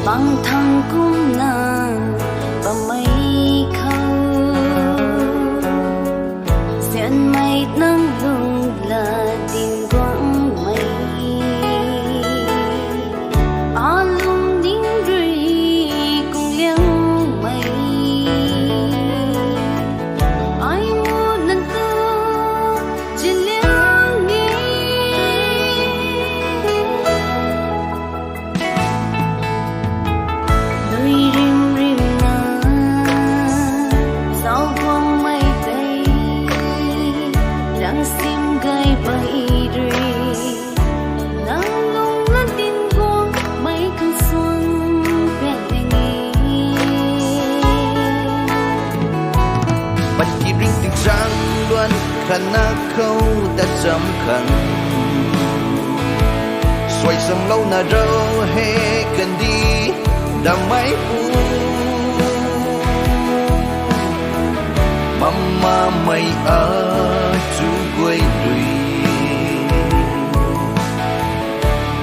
Mangthang cũng nàng và mây khâu diện mây nắng lung là tình quang mây á lung đinh rì cùng liang mây ai muốn nâng tư trên liang nghe rim rim na sao quang mây bay đang sim gai bay đi nắng lung lên tin quang mây cơn xuân về nghe bạch kỳ ring tình giang loan khăn na khâu ta chấm khăn xoay sầm lâu na đâu he cần đi đã mấy u mama mày ở chú quê lùi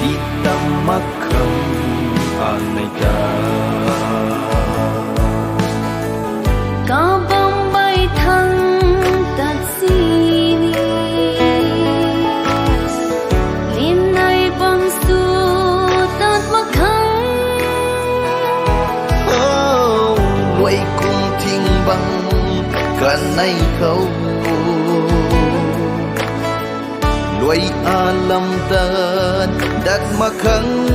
đi tâm mắc không an này có bóng bay thăng tạt xin liên này bóng xua tạt mắc khăn quay cùng thiên bằng cả nay khâu lùi alam tan đặt mắc khăn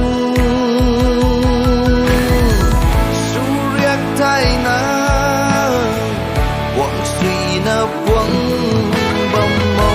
suriak thay na quang suy na quang bầm mơ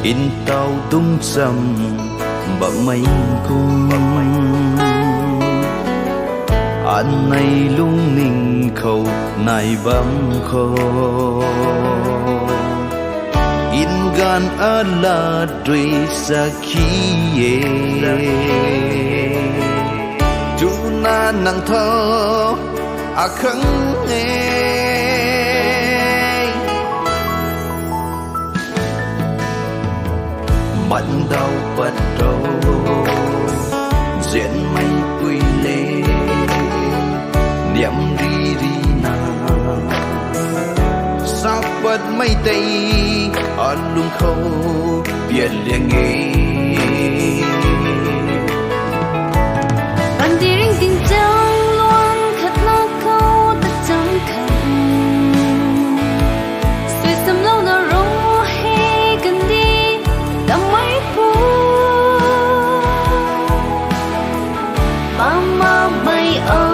in tàu tung sầm bờ mây cung anh này lung ninh khâu này bấm khô in gan ala truy sa khí chú na nang thơ à khăng nghe bắt đầu diễn mây quy lê niệm đi đi na sao bật mây tây ở lung khâu biển liền nghe bạn đi ring tình giang loan khát na câu ta chẳng khăn suy sầm lâu na rong he cần đi đã mấy phút mama mày ơi